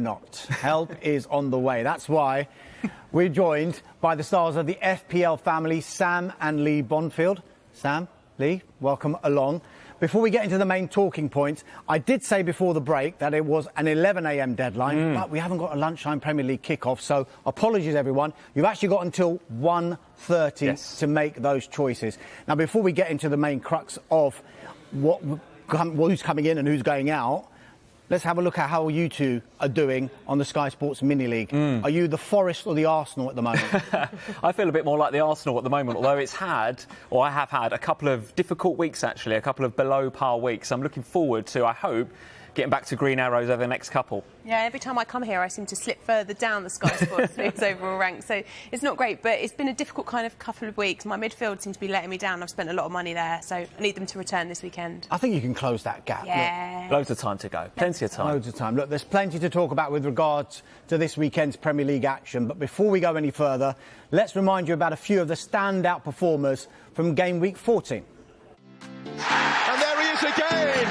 Not. Help is on the way. That's why we're joined by the stars of the FPL family, Sam and Lee Bonfield. Sam, Lee, welcome along. Before we get into the main talking points, I did say before the break that it was an 11 a.m. deadline, but we haven't got a lunchtime Premier League kickoff, so apologies, everyone. You've actually got until 1:30 to make those choices. Now, before we get into the main crux of who's coming in and who's going out, let's have a look at how you two are doing on the Sky Sports Mini League. Are you the Forest or the Arsenal at the moment? I feel a bit more like the Arsenal at the moment, although I have had a couple of difficult weeks, actually, a couple of below par weeks. I'm looking forward to, I hope, getting back to green arrows over the next couple. Yeah, every time I come here, I seem to slip further down the Sky Sports League's overall rank. So it's not great, but it's been a difficult kind of couple of weeks. My midfield seems to be letting me down. I've spent a lot of money there, so I need them to return this weekend. I think you can close that gap. Yeah. Look, loads of time to go. Plenty of time. Loads of time. Look, there's plenty to talk about with regards to this weekend's Premier League action. But before we go any further, let's remind you about a few of the standout performers from game week 14. And there he is again.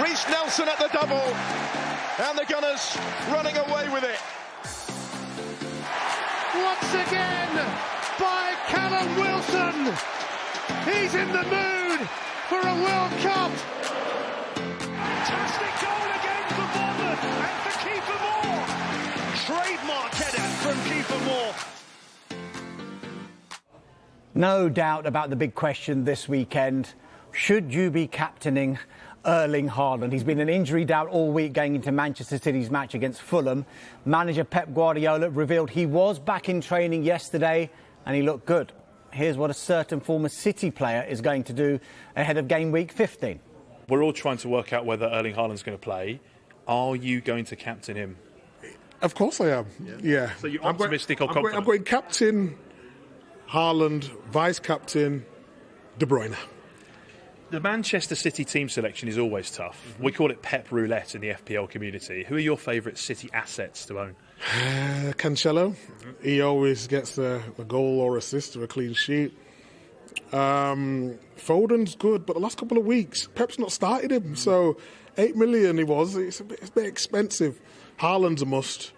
Reece Nelson at the double. And the Gunners running away with it. Once again by Callum Wilson. He's in the mood for a World Cup. Fantastic goal again for Foden and for Kiefer Moore. Trademark header from Kiefer Moore. No doubt about the big question this weekend. Should you be captaining Erling Haaland? He's been an injury doubt all week going into Manchester City's match against Fulham. Manager Pep Guardiola revealed he was back in training yesterday and he looked good. Here's what a certain former City player is going to do ahead of game week 15. We're all trying to work out whether Erling Haaland's going to play. Are you going to captain him? Of course I am, yeah. So you're optimistic or confident? I'm going captain, Haaland, vice-captain, De Bruyne. The Manchester City team selection is always tough. We call it Pep Roulette in the FPL community. Who are your favourite City assets to own? Cancelo. He always gets the goal or assist or a clean sheet. Foden's good, but the last couple of weeks, Pep's not started him. So 8 million it's a bit expensive. Haaland's a must.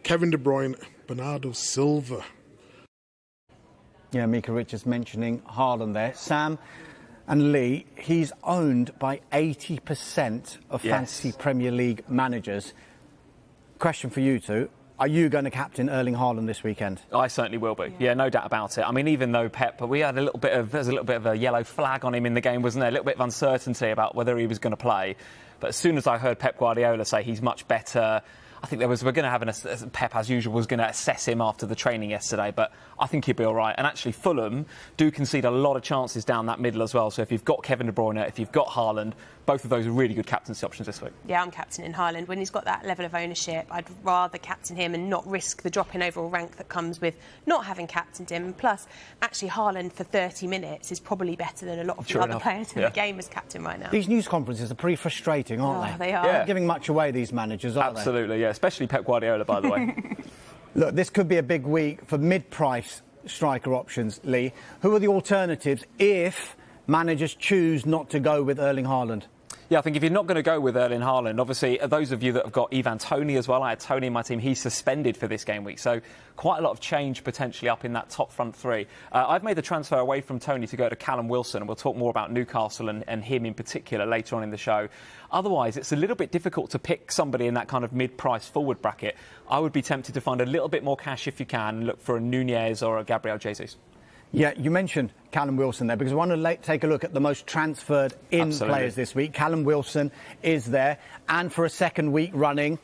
Kevin De Bruyne, Bernardo Silva. Yeah, Mika Richards mentioning Haaland there. Sam and Lee, he's owned by 80% of fantasy Premier League managers. Question for you two. Are you going to captain Erling Haaland this weekend? I certainly will be. Yeah, no doubt about it. I mean, even though Pep, we had there's a little bit of a yellow flag on him in the game, wasn't there? A little bit of uncertainty about whether he was going to play. But as soon as I heard Pep Guardiola say he's much better, I think we're going to have Pep, as usual, was going to assess him after the training yesterday, but I think he'll be all right. And actually, Fulham do concede a lot of chances down that middle as well. So if you've got Kevin De Bruyne, if you've got Haaland, both of those are really good captaincy options this week. Yeah, I'm captaining Haaland. When he's got that level of ownership, I'd rather captain him and not risk the drop in overall rank that comes with not having captained him. Plus, actually, Haaland for 30 minutes is probably better than a lot of the other players in the game as captain right now. These news conferences are pretty frustrating, aren't they? They are. They're not giving much away, these managers, aren't they? Absolutely, yeah. Especially Pep Guardiola, by the way. Look, this could be a big week for mid-price striker options, Lee. Who are the alternatives if managers choose not to go with Erling Haaland? Yeah, I think if you're not going to go with Erling Haaland, obviously, those of you that have got Ivan Toney as well, I had Toney in my team, he's suspended for this game week. So quite a lot of change potentially up in that top front three. I've made the transfer away from Toney to go to Callum Wilson, and we'll talk more about Newcastle and him in particular later on in the show. Otherwise, it's a little bit difficult to pick somebody in that kind of mid-price forward bracket. I would be tempted to find a little bit more cash if you can and look for a Nunez or a Gabriel Jesus. Yeah, you mentioned Callum Wilson there because I want to take a look at the most transferred in players this week. Callum Wilson is there. And for a second week running,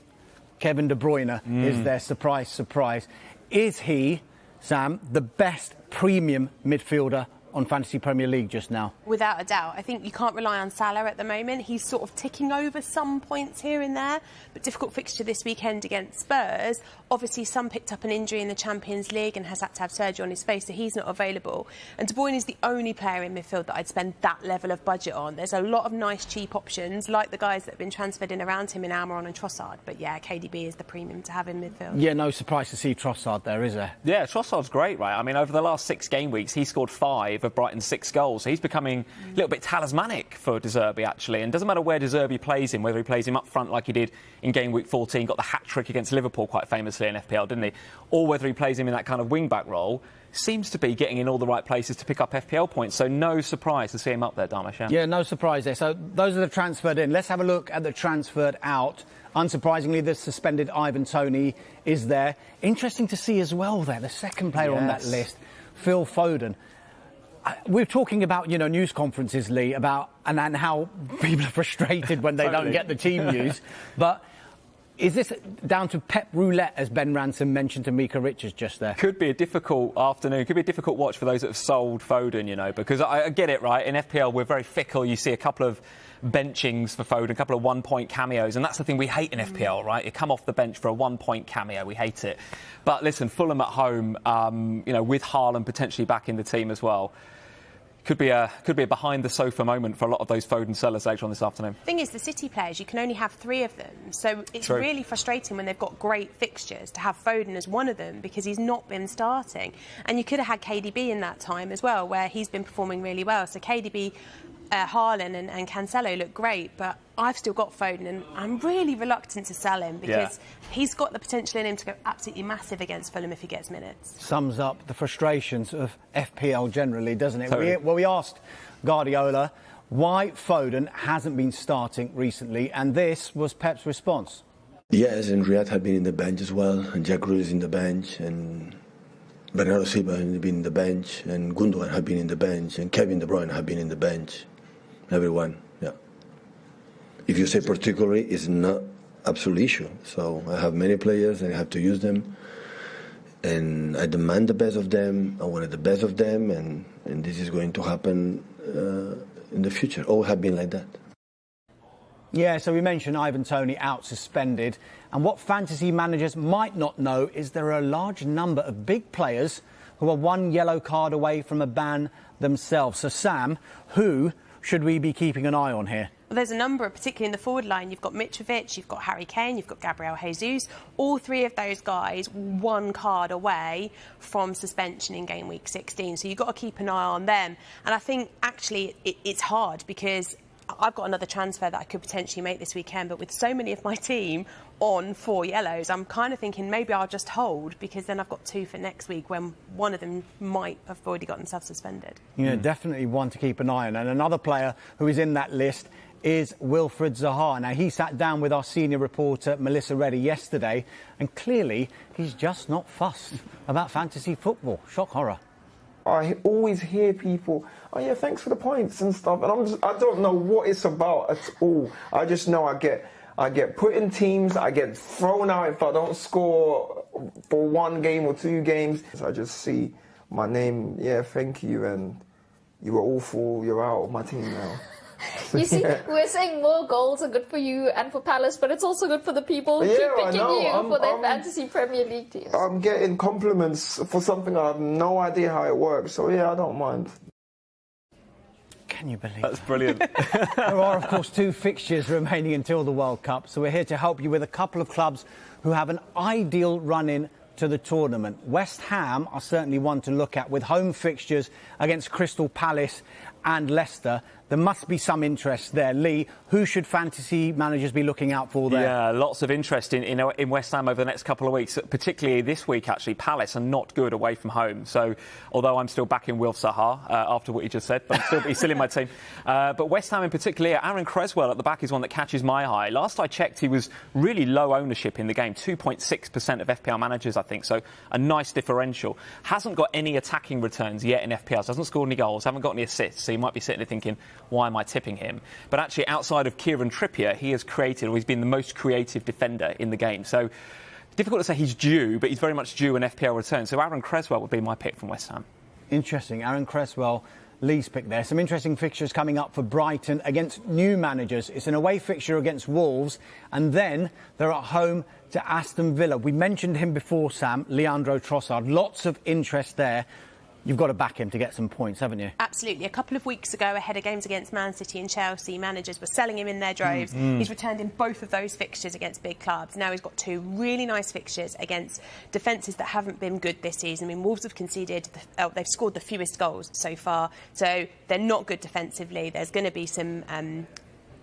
Kevin De Bruyne is there. Surprise, surprise. Is he, Sam, the best premium midfielder on Fantasy Premier League just now? Without a doubt. I think you can't rely on Salah at the moment. He's sort of ticking over some points here and there, but difficult fixture this weekend against Spurs. Obviously, Son picked up an injury in the Champions League and has had to have surgery on his face, so he's not available. And De Bruyne is the only player in midfield that I'd spend that level of budget on. There's a lot of nice, cheap options, like the guys that have been transferred in around him in Almiron and Trossard. But yeah, KDB is the premium to have in midfield. Yeah, no surprise to see Trossard there, is there? Yeah, Trossard's great, right? I mean, over the last 6 game weeks, he scored 5. of Brighton's 6 goals. So he's becoming a little bit talismanic for De Zerbi, actually. And it doesn't matter where De Zerbi plays him, whether he plays him up front like he did in game week 14, got the hat-trick against Liverpool quite famously in FPL, didn't he? Or whether he plays him in that kind of wing-back role, seems to be getting in all the right places to pick up FPL points. So no surprise to see him up there, Dharmesh. Yeah, no surprise there. So those are the transferred in. Let's have a look at the transferred out. Unsurprisingly, the suspended Ivan Toney is there. Interesting to see as well there, the second player on that list, Phil Foden. We're talking about, news conferences, Lee, about and how people are frustrated when they don't get the team news. But is this down to Pep Roulette, as Ben Ransom mentioned to Mika Richards just there? Could be a difficult afternoon. Could be a difficult watch for those that have sold Foden, because I get it, right? In FPL, we're very fickle. You see a couple of benchings for Foden, a couple of one-point cameos, and that's the thing we hate in FPL, right? You come off the bench for a one-point cameo. We hate it. But listen, Fulham at home, with Haaland potentially back in the team as well. Could be a behind-the-sofa moment for a lot of those Foden sellers later on this afternoon. The thing is, the City players, you can only have 3 of them. So it's really frustrating when they've got great fixtures to have Foden as one of them because he's not been starting. And you could have had KDB in that time as well, where he's been performing really well. So KDB, Haaland and Cancelo look great, but I've still got Foden and I'm really reluctant to sell him because he's got the potential in him to go absolutely massive against Fulham if he gets minutes. Sums up the frustrations of FPL generally, doesn't it? Totally. We asked Guardiola why Foden hasn't been starting recently, and this was Pep's response. Yes, and Riyad had been in the bench as well, and Jack Grealish in the bench, and Bernardo Silva had been in the bench, and Gundogan had been in the bench, and Kevin De Bruyne had been in the bench. Everyone, yeah. If you say particularly, it's not absolute issue. So I have many players and I have to use them. And I demand the best of them. I wanted the best of them. And this is going to happen in the future. All have been like that. Yeah, so we mentioned Ivan Toney out suspended. And what fantasy managers might not know is there are a large number of big players who are 1 yellow card away from a ban themselves. So, Sam, who should we be keeping an eye on here? Well, there's a number, particularly in the forward line. You've got Mitrovic, you've got Harry Kane, you've got Gabriel Jesus. All 3 of those guys 1 card away from suspension in game week 16. So you've got to keep an eye on them. And I think, actually, it's hard because I've got another transfer that I could potentially make this weekend, but with so many of my team on 4 yellows, I'm kind of thinking maybe I'll just hold because then I've got 2 for next week when one of them might have already got themselves suspended. Yeah, definitely one to keep an eye on. And another player who is in that list is Wilfried Zaha. Now, he sat down with our senior reporter, Melissa Reddy, yesterday, and clearly he's just not fussed about fantasy football. Shock horror. I always hear people, oh yeah, thanks for the points and stuff, and I don't know what it's about at all. I just know I get put in teams, I get thrown out if I don't score for 1 game or 2 games. I just see my name, yeah, thank you, and you were awful, you're out of my team now. You see, we're saying more goals are good for you and for Palace, but it's also good for the people who keep picking you for their fantasy Premier League teams. I'm getting compliments for something I have no idea how it works, so yeah, I don't mind. Can you believe That's brilliant. There are, of course, 2 fixtures remaining until the World Cup, so we're here to help you with a couple of clubs who have an ideal run-in to the tournament. West Ham are certainly one to look at with home fixtures against Crystal Palace and Leicester. There must be some interest there. Lee, who should fantasy managers be looking out for there? Yeah, lots of interest in West Ham over the next couple of weeks, particularly this week, actually. Palace are not good away from home. So, although I'm still backing Wilf Zaha after what he just said, but he's still in my team. But West Ham in particular, Aaron Creswell at the back is one that catches my eye. Last I checked, he was really low ownership in the game, 2.6% of FPL managers, I think. So, a nice differential. Hasn't got any attacking returns yet in FPL. Hasn't scored any goals, haven't got any assists. So, you might be sitting there thinking, why am I tipping him? But actually, outside of Kieran Trippier, he has created, or he's been the most creative defender in the game. So, difficult to say he's due, but he's very much due an FPL return. So, Aaron Creswell would be my pick from West Ham. Interesting. Aaron Creswell, Lee's pick there. Some interesting fixtures coming up for Brighton against new managers. It's an away fixture against Wolves, and then they're at home to Aston Villa. We mentioned him before, Sam, Leandro Trossard. Lots of interest there. you've got to back him to get some points, haven't you? Absolutely. A couple of weeks ago, ahead of games against Man City and Chelsea, managers were selling him in their droves. He's returned in both of those fixtures against big clubs. Now he's got 2 really nice fixtures against defences that haven't been good this season. I mean, Wolves have conceded, they've scored the fewest goals so far, so they're not good defensively. There's going to be some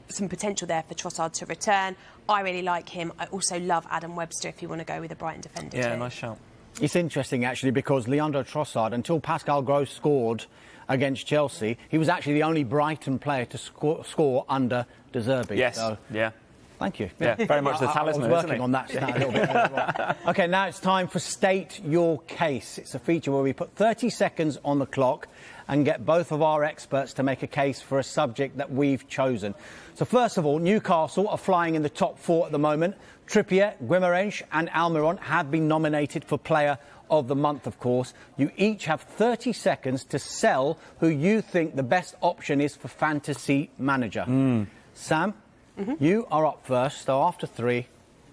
potential there for Trossard to return. I really like him. I also love Adam Webster if you want to go with a Brighton defender too. Nice shout. It's interesting, actually, because Leandro Trossard, until Pascal Gross scored against Chelsea, he was actually the only Brighton player to score under De Zerbi. Yes, so, yeah. Thank you. Yeah, very much the talisman, I was working on that stat a little bit earlier on. OK, now it's time for State Your Case. It's a feature where we put 30 seconds on the clock and get both of our experts to make a case for a subject that we've chosen. So first of all, Newcastle are flying in the top 4 at the moment. Trippier, Guimarães and Almiron have been nominated for Player of the Month, of course. You each have 30 seconds to sell who you think the best option is for Fantasy Manager. Sam, you are up first. So after 3,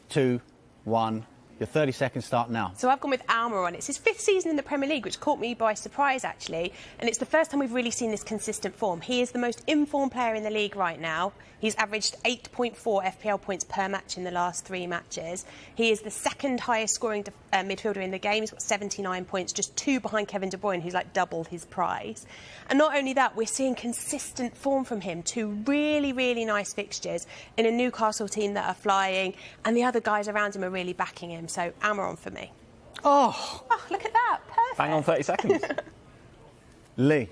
2, 1... Your 30 seconds start now. So I've gone with Almiron. It's his 5th season in the Premier League, which caught me by surprise, actually. And it's the first time we've really seen this consistent form. He is the most informed player in the league right now. He's averaged 8.4 FPL points per match in the last 3 matches. He is the 2nd highest scoring midfielder in the game. He's got 79 points, just 2 behind Kevin De Bruyne, who's like double his price. And not only that, we're seeing consistent form from him. 2 really, really nice fixtures in a Newcastle team that are flying, and the other guys around him are really backing him. So Almiron for me. Oh, look at that. Perfect. Bang on 30 seconds. Lee,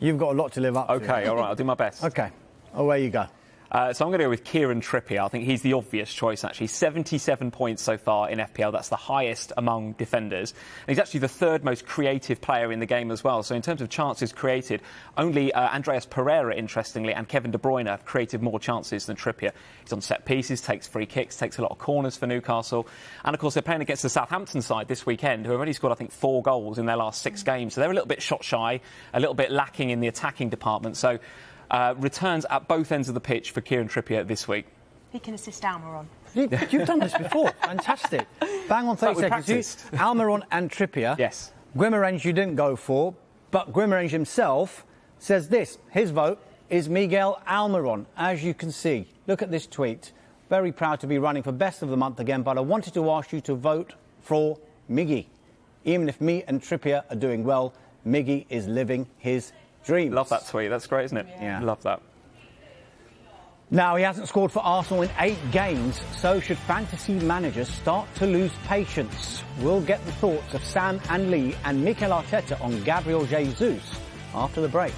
you've got a lot to live up to. OK, all right, I'll do my best. OK, away you go. So I'm going to go with Kieran Trippier. I think he's the obvious choice, actually. 77 points so far in FPL. That's the highest among defenders. And he's actually the 3rd most creative player in the game as well. So in terms of chances created, only Andreas Pereira, interestingly, and Kevin De Bruyne have created more chances than Trippier. He's on set pieces, takes free kicks, takes a lot of corners for Newcastle. And, of course, they're playing against the Southampton side this weekend, who have already scored, I think, 4 goals in their last 6 games. So they're a little bit shot shy, a little bit lacking in the attacking department. So returns at both ends of the pitch for Kieran Trippier this week. He can assist Almiron. You've done this before. Fantastic. Bang on 30 seconds. Almiron and Trippier. Yes. Guimarães you didn't go for, but Guimarães himself says this. His vote is Miguel Almiron, as you can see. Look at this tweet. Very proud to be running for Best of the Month again, but I wanted to ask you to vote for Miggy. Even if me and Trippier are doing well, Miggy is living his dreams. Love that tweet. That's great, isn't it? Yeah. Love that. Now, he hasn't scored for Arsenal in 8 games, so should fantasy managers start to lose patience? We'll get the thoughts of Sam and Lee and Mikel Arteta on Gabriel Jesus after the break.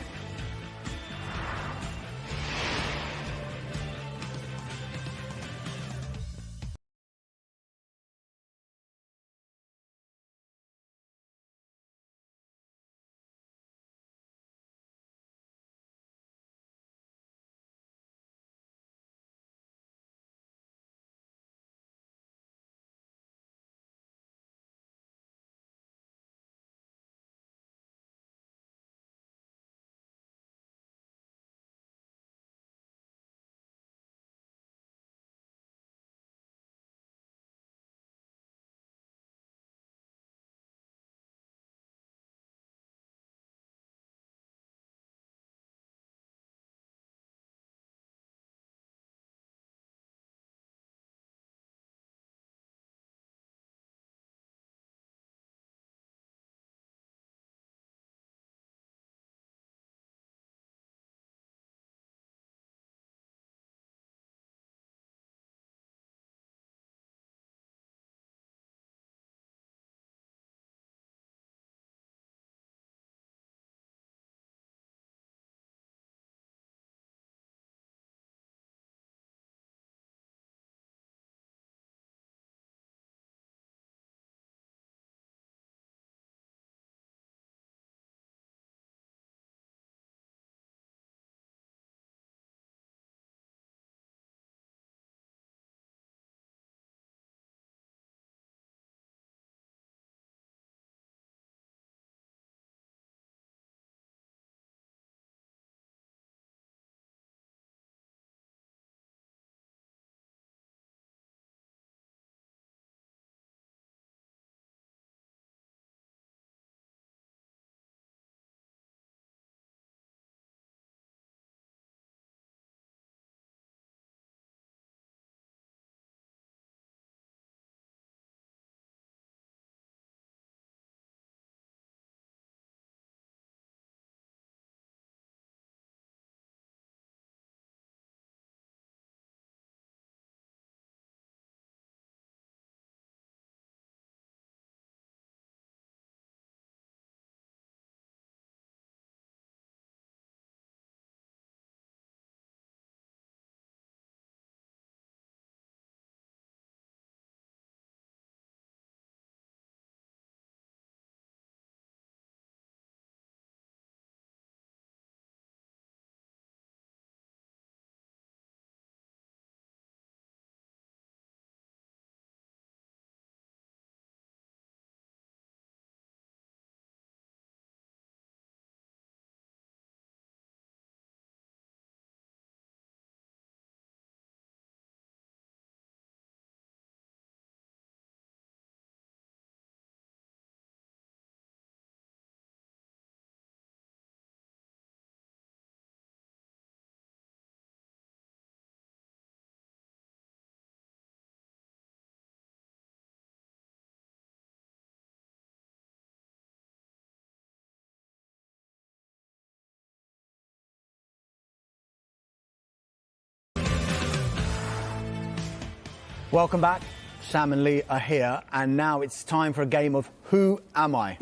Welcome back. Sam and Lee are here, and now it's time for a game of Who Am I?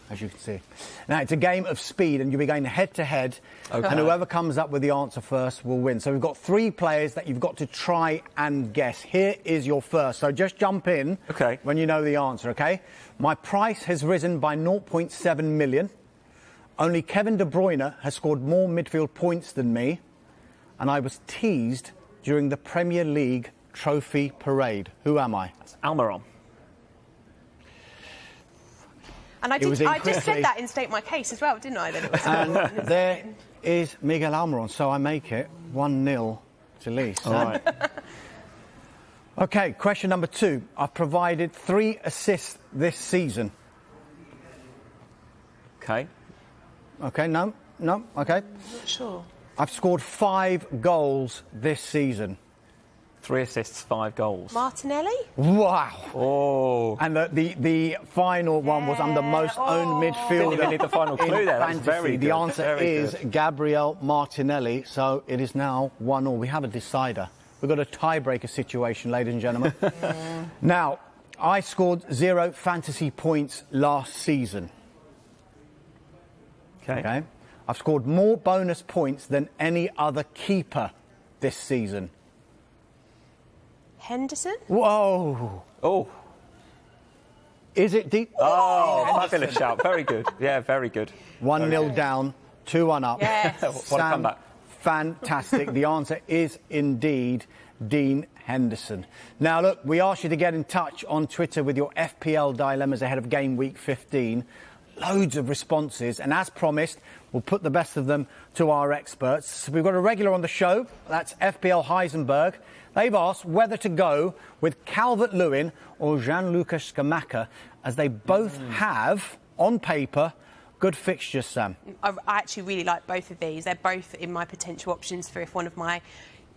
As you can see. Now, it's a game of speed, and you'll be going head-to-head, and whoever comes up with the answer first will win. So we've got 3 players that you've got to try and guess. Here is your first, so just jump in when you know the answer, OK? My price has risen by 0.7 million. Only Kevin De Bruyne has scored more midfield points than me, and I was teased during the Premier League trophy parade. Who am I? That's Almiron. And I just said that in State My Case as well, didn't I? That it was and there is Miguel Almiron, so I make it 1-0 to Lee. All right. OK, question number 2. I've provided 3 assists this season. OK. OK, no, OK. I'm not sure. I've scored 5 goals this season. 3 assists, 5 goals. Martinelli? Wow. Oh. And the final one was I'm the most owned midfielder. Didn't even need the final clue there. That's very good. The answer very is good. Gabriel Martinelli. So it is now 1-1. We have a decider. We've got a tiebreaker situation, ladies and gentlemen. Now, I scored 0 fantasy points last season. OK. I've scored more bonus points than any other keeper this season. Henderson? Whoa. Oh. Is it deep? Oh, fabulous shout. Very good. Yeah, very good. 1-0 down, 2-1 up. Yes. What a comeback. Fantastic. The answer is indeed Dean Henderson. Now, look, we asked you to get in touch on Twitter with your FPL dilemmas ahead of game week 15. Loads of responses, and as promised, we'll put the best of them to our experts. So we've got a regular on the show, that's FPL Heisenberg. They've asked whether to go with Calvert-Lewin or Gianluca Scamacca, as they both have, on paper, good fixtures, Sam. I actually really like both of these. They're both in my potential options for if one of my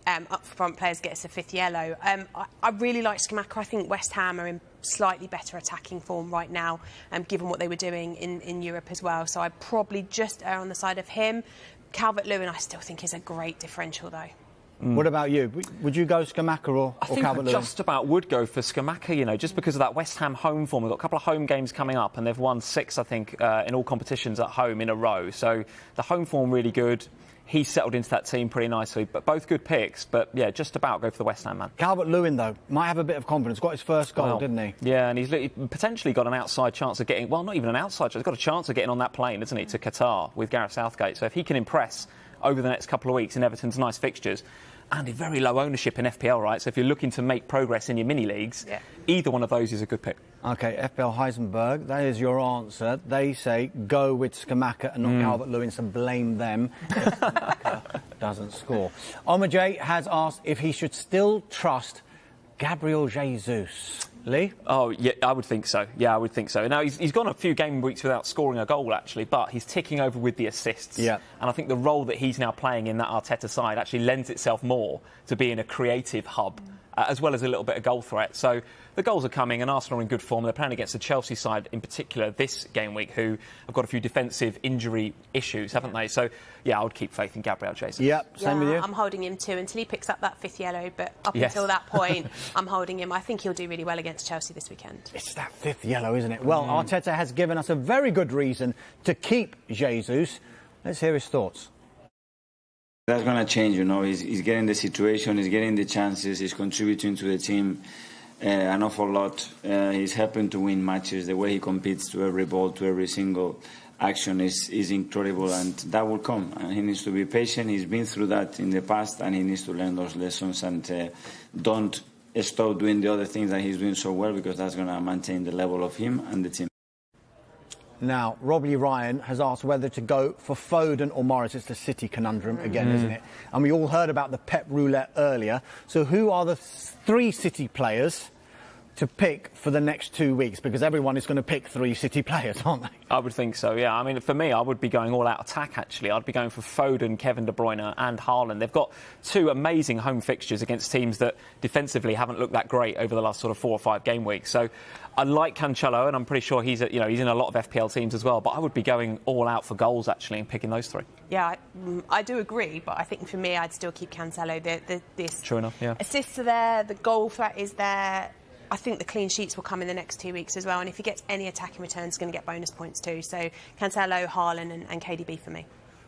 up-front players gets a 5th yellow. I really like Scamacca. I think West Ham are in slightly better attacking form right now, given what they were doing in Europe as well. So I'd probably just err on the side of him. Calvert-Lewin, I still think, is a great differential, though. What about you? Would you go Scamacca or I think Calvert-Lewin? I just about would go for Scamacca, you know, just because of that West Ham home form. We've got a couple of home games coming up, and they've won 6, I think, in all competitions at home in a row. So the home form really good. He's settled into that team pretty nicely, but both good picks. But, yeah, just about go for the West Ham man. Calvert-Lewin, though, might have a bit of confidence. Got his first goal, didn't he? Yeah, and he's potentially got an outside chance of getting... Well, not even an outside chance. He's got a chance of getting on that plane, isn't he, to Qatar with Gareth Southgate. So if he can impress over the next couple of weeks in Everton's nice fixtures... And a very low ownership in FPL, right? So if you're looking to make progress in your mini-leagues, either one of those is a good pick. OK, FPL Heisenberg, that is your answer. They say go with Scamacca and not Calvert-Lewin, so blame them if Scamacca doesn't score. Omar J has asked if he should still trust Gabriel Jesus. Lee? Oh, yeah, I would think so. Yeah, I would think so. Now, he's gone a few game weeks without scoring a goal, actually, but he's ticking over with the assists. Yeah. And I think the role that he's now playing in that Arteta side actually lends itself more to being a creative hub, as well as a little bit of goal threat. So the goals are coming, and Arsenal are in good form. They're playing against the Chelsea side in particular this game week, who have got a few defensive injury issues, haven't they? So, yeah, I would keep faith in Gabriel Jesus. Yep, same with you. I'm holding him too until he picks up that 5th yellow, but up until that point, I'm holding him. I think he'll do really well against Chelsea this weekend. It's that 5th yellow, isn't it? Well, Arteta has given us a very good reason to keep Jesus. Let's hear his thoughts. That's going to change, you know. He's getting the situation, he's getting the chances, he's contributing to the team an awful lot. He's helping to win matches. The way he competes to every ball, to every single action is incredible, and that will come. And he needs to be patient. He's been through that in the past, and he needs to learn those lessons and don't stop doing the other things that he's doing so well, because that's going to maintain the level of him and the team. Now, Robbie Ryan has asked whether to go for Foden or Morris. It's the City conundrum again, isn't it? And we all heard about the Pep roulette earlier. So who are the 3 City players to pick for the next 2 weeks? Because everyone is going to pick 3 City players, aren't they? I would think so, yeah. I mean, for me, I would be going all-out attack, actually. I'd be going for Foden, Kevin De Bruyne and Haaland. They've got 2 amazing home fixtures against teams that defensively haven't looked that great over the last sort of 4 or 5 game weeks. So I like Cancelo, and I'm pretty sure he's in a lot of FPL teams as well. But I would be going all out for goals, actually, and picking those 3. Yeah, I do agree, but I think for me, I'd still keep Cancelo. True enough, yeah. Assists are there, the goal threat is there. I think the clean sheets will come in the next 2 weeks as well, and if he gets any attacking returns, he's going to get bonus points too. So Cancelo, Haaland and KDB for me.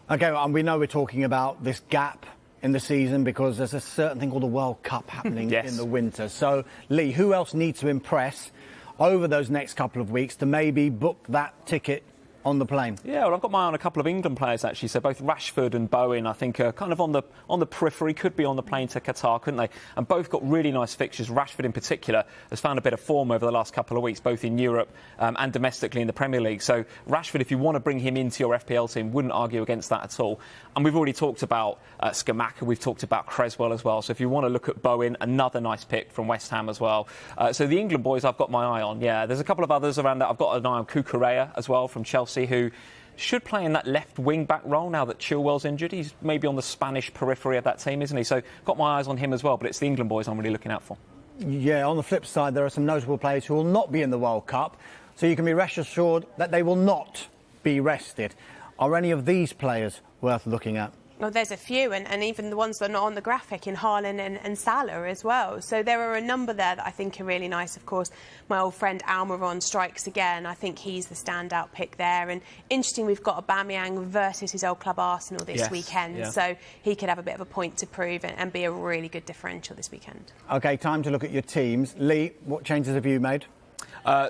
OK, and we know we're talking about this gap in the season because there's a certain thing called the World Cup happening yes. in the winter. So, Lee, who else needs to impress over those next couple of weeks to maybe book that ticket on the plane? Yeah, well, I've got my eye on a couple of England players, actually. So both Rashford and Bowen, I think, are kind of on the periphery, could be on the plane to Qatar, couldn't they? And both got really nice fixtures. Rashford, in particular, has found a bit of form over the last couple of weeks, both in Europe and domestically in the Premier League. So Rashford, if you want to bring him into your FPL team, wouldn't argue against that at all. And we've already talked about Scamacca, we've talked about Creswell as well. So if you want to look at Bowen, another nice pick from West Ham as well. So the England boys, I've got my eye on. Yeah, there's a couple of others around that. I've got an eye on Cucurella as well from Chelsea, who should play in that left wing-back role now that Chilwell's injured. He's maybe on the Spanish periphery of that team, isn't he? So got my eyes on him as well, but it's the England boys I'm really looking out for. Yeah, on the flip side, there are some notable players who will not be in the World Cup, so you can be rest assured that they will not be rested. Are any of these players worth looking at? Well, there's a few, and even the ones that are not on the graphic in Haaland and Salah as well. So there are a number there that I think are really nice. Of course, my old friend Almiron strikes again. I think he's the standout pick there. And interesting, we've got Aubameyang versus his old club Arsenal this weekend. Yeah. So he could have a bit of a point to prove and be a really good differential this weekend. OK, time to look at your teams. Lee, what changes have you made?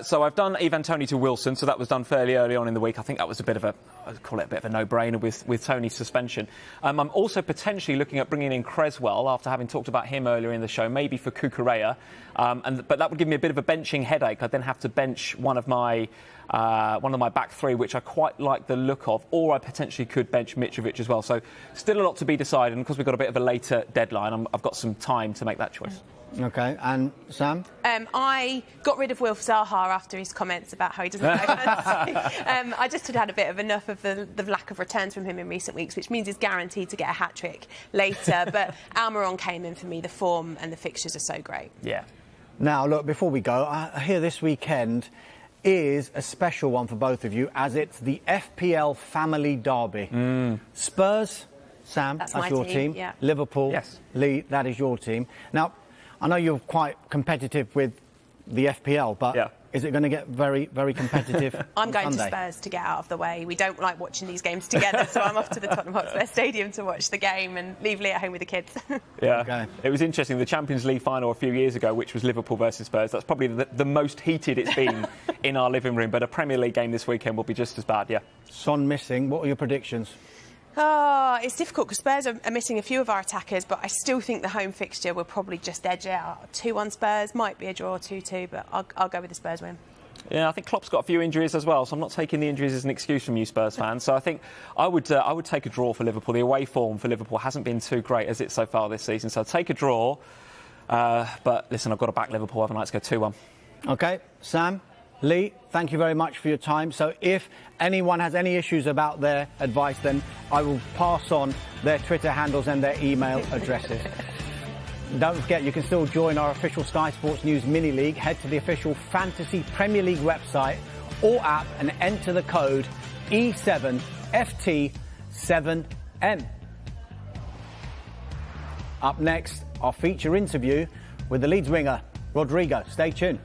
So I've done Ivan Toney to Wilson, so that was done fairly early on in the week. I think that was I'd call it a bit of a no-brainer with Toney's suspension. I'm also potentially looking at bringing in Creswell after having talked about him earlier in the show, maybe for Cucurella. But that would give me a bit of a benching headache. I'd then have to bench one of my back 3, which I quite like the look of, or I potentially could bench Mitrovic as well. So still a lot to be decided, and because we've got a bit of a later deadline, I've got some time to make that choice. OK, and Sam? I got rid of Wilf Zaha after his comments about how he doesn't play fantasy. I just had a bit of enough of the lack of returns from him in recent weeks, which means he's guaranteed to get a hat-trick later. But Almiron came in for me. The form and the fixtures are so great. Yeah. Now, look, before we go, I hear this weekend is a special one for both of you, as it's the FPL Family Derby. Spurs, Sam, that's your team. Yeah. Liverpool, yes. Lee, that is your team. Now, I know you're quite competitive with the FPL, but is it going to get very, very competitive? I'm going Sunday? to Spurs to get out of the way. We don't like watching these games together, so I'm off to the Tottenham Hotspur Stadium to watch the game and leave Lee at home with the kids. Yeah, okay. It was interesting. The Champions League final a few years ago, which was Liverpool versus Spurs, that's probably the most heated it's been in our living room. But a Premier League game this weekend will be just as bad, yeah. Son missing. What are your predictions? Oh, it's difficult because Spurs are missing a few of our attackers, but I still think the home fixture will probably just edge it out. 2-1 Spurs, might be a draw, 2-2, but I'll go with the Spurs win. Yeah, I think Klopp's got a few injuries as well, so I'm not taking the injuries as an excuse from you Spurs fans. So I think I would take a draw for Liverpool. The away form for Liverpool hasn't been too great as it so far this season, so I'll take a draw. But listen, I've got to back Liverpool. I'd like to go 2-1. OK, Sam, Lee, thank you very much for your time. So if anyone has any issues about their advice, then I will pass on their Twitter handles and their email addresses. Don't forget, you can still join our official Sky Sports News Mini League. Head to the official Fantasy Premier League website or app and enter the code E7FT7M. Up next, our feature interview with the Leeds winger, Rodrigo. Stay tuned.